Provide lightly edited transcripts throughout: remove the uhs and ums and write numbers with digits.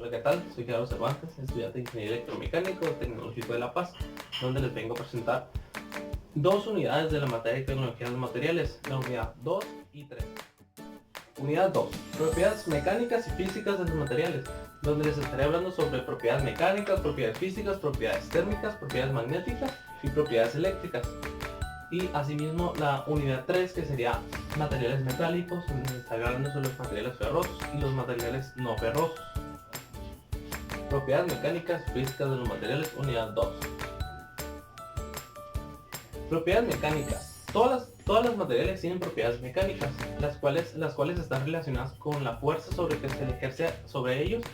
Hola, ¿qué tal? Soy Gerardo Cervantes, estudiante de Ingeniería Electromecánica Tecnológico de La Paz, donde les vengo a presentar dos unidades de la materia de tecnología de los materiales, la unidad 2 y 3. Unidad 2, propiedades mecánicas y físicas de los materiales, donde les estaré hablando sobre propiedades mecánicas, propiedades físicas, propiedades térmicas, propiedades magnéticas y propiedades eléctricas. Y asimismo la unidad 3, que sería materiales metálicos, donde estaré hablando sobre los materiales ferrosos y los materiales no ferrosos. Propiedades mecánicas y físicas de los materiales, unidad 2. Propiedades mecánicas. Todas las materiales tienen propiedades mecánicas, las cuales están relacionadas con la fuerza sobre que se le ejerce sobre ellos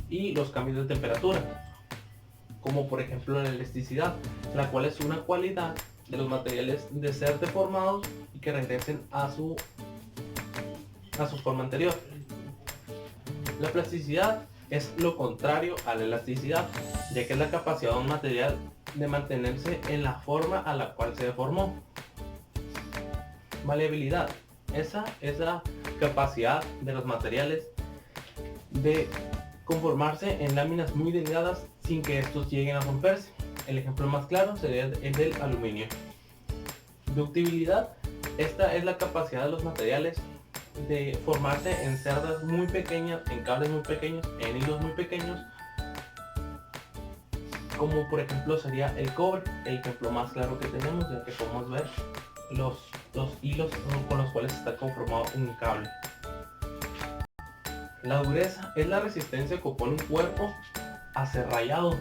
y los cambios de temperatura, como por ejemplo la elasticidad, la cual es una cualidad de los materiales de ser deformados y que regresen a su forma anterior. La plasticidad es lo contrario a la elasticidad, ya que es la capacidad de un material de mantenerse en la forma a la cual se deformó. Maleabilidad. Esa es la capacidad de los materiales de conformarse en láminas muy delgadas sin que estos lleguen a romperse. El ejemplo más claro sería el del aluminio. Ductibilidad. Esta es la capacidad de los materiales de formarse en cerdas muy pequeñas, en cables muy pequeños, en hilos muy pequeños, como por ejemplo sería el cobre, el ejemplo más claro que tenemos, ya que podemos ver los hilos con los cuales está conformado un cable. La dureza es la resistencia que opone un cuerpo a ser rayado.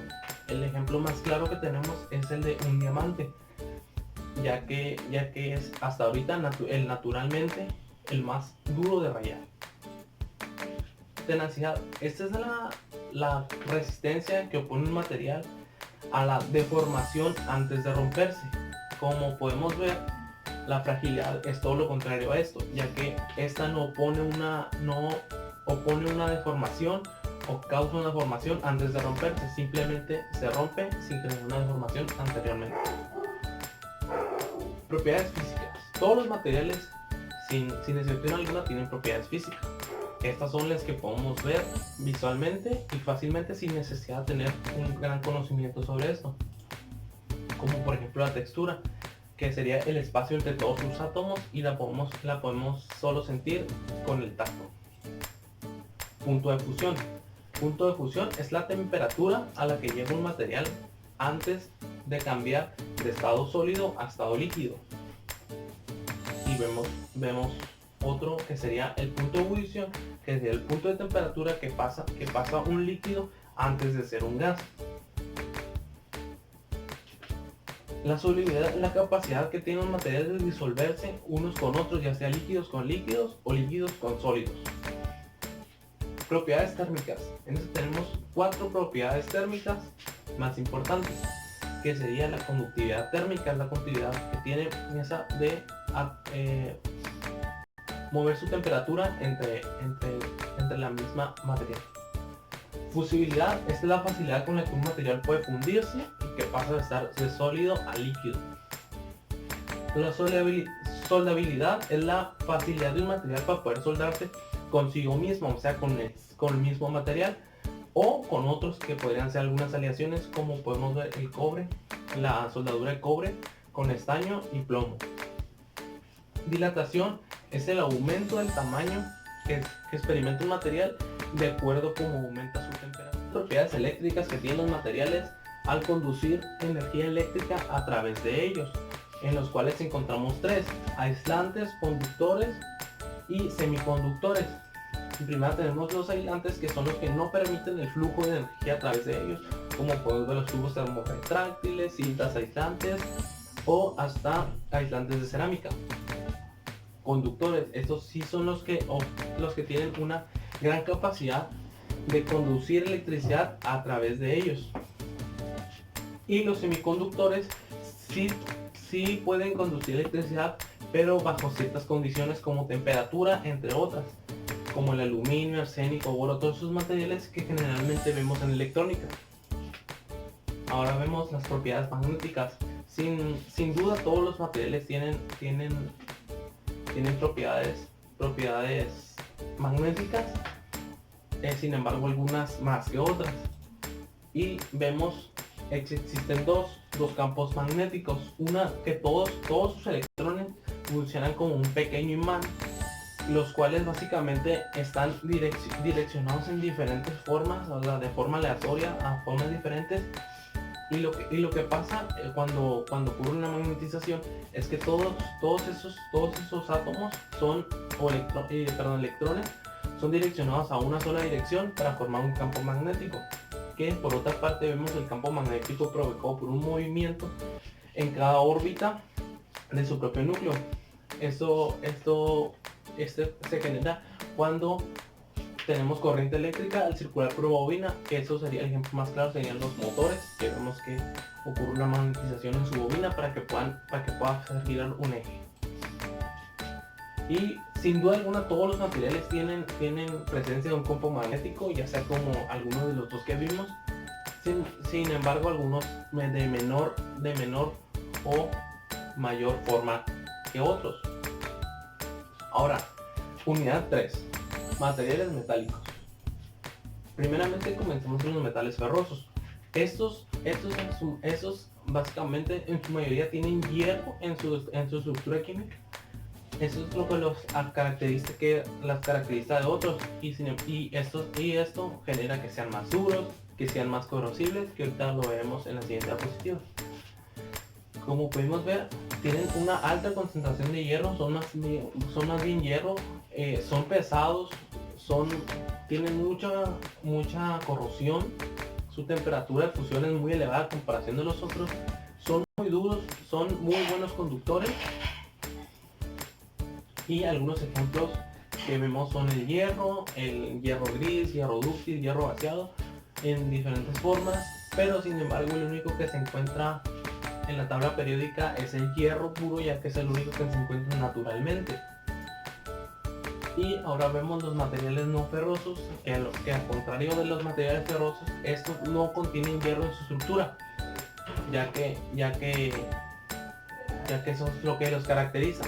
El ejemplo más claro que tenemos es el de un diamante, ya que es hasta ahorita naturalmente el más duro de rayar. Tenacidad. Esta es la resistencia que opone un material a la deformación antes de romperse. Como podemos ver, la fragilidad es todo lo contrario a esto, ya que esta no opone una deformación o causa una deformación antes de romperse, simplemente se rompe sin tener una deformación anteriormente. Propiedades físicas. Todos los materiales, sin excepción alguna, tienen propiedades físicas. Estas son las que podemos ver visualmente y fácilmente sin necesidad de tener un gran conocimiento sobre esto, como por ejemplo la textura, que sería el espacio entre todos sus átomos, y la podemos solo sentir con el tacto. Punto de fusión. Punto de fusión es la temperatura a la que llega un material antes de cambiar de estado sólido a estado líquido. Y vemos otro que sería el punto de ebullición, que sería el punto de temperatura que pasa un líquido antes de ser un gas. La solubilidad es la capacidad que tienen los materiales de disolverse unos con otros, ya sea líquidos con líquidos o líquidos con sólidos. Propiedades térmicas. En este tenemos 4 propiedades térmicas más importantes, que sería la conductividad térmica, es la conductividad que tiene esa de mover su temperatura entre la misma material. Fusibilidad es la facilidad con la que un material puede fundirse y que pasa de estar de sólido a líquido. La soldabilidad es la facilidad de un material para poder soldarse consigo mismo, o sea, con el mismo material o con otros que podrían ser algunas aleaciones, como podemos ver el cobre, la soldadura de cobre con estaño y plomo. Dilatación es el aumento del tamaño que experimenta un material de acuerdo como aumenta su temperatura. Propiedades eléctricas que tienen los materiales al conducir energía eléctrica a través de ellos, en los cuales encontramos 3: aislantes, conductores y semiconductores. En primera tenemos los aislantes, que son los que no permiten el flujo de energía a través de ellos, como podemos ver los tubos termorretráctiles, cintas aislantes o hasta aislantes de cerámica. Conductores, estos sí son los que tienen una gran capacidad de conducir electricidad a través de ellos. Y los semiconductores sí pueden conducir electricidad, pero bajo ciertas condiciones como temperatura, entre otras, como el aluminio, arsénico, boro, todos esos materiales que generalmente vemos en electrónica. Ahora vemos las propiedades magnéticas. Sin duda todos los materiales tienen propiedades magnéticas, sin embargo algunas más que otras. Y vemos existen dos campos magnéticos, una que todos sus electrones funcionan como un pequeño imán, los cuales básicamente están direccionados en diferentes formas, o sea, de forma aleatoria a formas diferentes. Y lo que pasa cuando ocurre una magnetización es que todos esos átomos son, electrones son direccionados a una sola dirección para formar un campo magnético, que por otra parte vemos el campo magnético provocado por un movimiento en cada órbita de su propio núcleo. Este se genera cuando tenemos corriente eléctrica al circular por bobina, que eso sería el ejemplo más claro, serían los motores, que vemos que ocurre una magnetización en su bobina para que pueda hacer girar un eje. Y sin duda alguna todos los materiales tienen presencia de un campo magnético, ya sea como algunos de los dos que vimos. Sin embargo, algunos de menor o mayor forma que otros. Ahora, unidad 3. Materiales metálicos. Primeramente comencemos con los metales ferrosos. Estos básicamente en su mayoría tienen hierro en su estructura química. Eso es lo que las caracteriza de otros, y esto genera que sean más duros, que sean más corrosibles, que ahorita lo vemos en la siguiente diapositiva. Como pudimos ver, tienen una alta concentración de hierro, son más bien hierro, son pesados, tienen mucha corrosión, su temperatura de fusión es muy elevada a comparación de los otros, son muy duros, son muy buenos conductores. Y algunos ejemplos que vemos son el hierro gris, hierro dúctil, hierro vaciado, en diferentes formas, pero sin embargo el único que se encuentra en la tabla periódica es el hierro puro, ya que es el único que se encuentra naturalmente. Y ahora vemos los materiales no ferrosos, que al contrario de los materiales ferrosos, estos no contienen hierro en su estructura, ya que eso es lo que los caracteriza.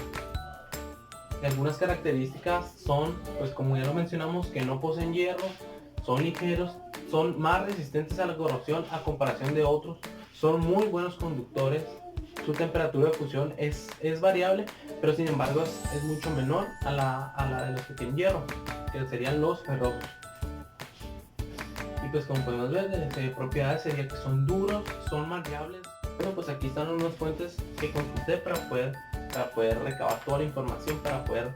Algunas características son, pues como ya lo mencionamos, que no poseen hierro, son ligeros, son más resistentes a la corrosión a comparación de otros, son muy buenos conductores, su temperatura de fusión es variable, pero sin embargo es mucho menor a la de los que tienen hierro, que serían los ferrosos. Y pues como podemos ver, de propiedades sería que son duros, son maleables. Bueno, pues aquí están unas fuentes que consulté para poder recabar toda la información, para poder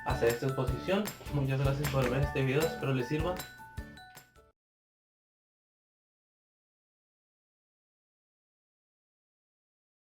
hacer esta exposición. Muchas gracias por ver este video, espero les sirva.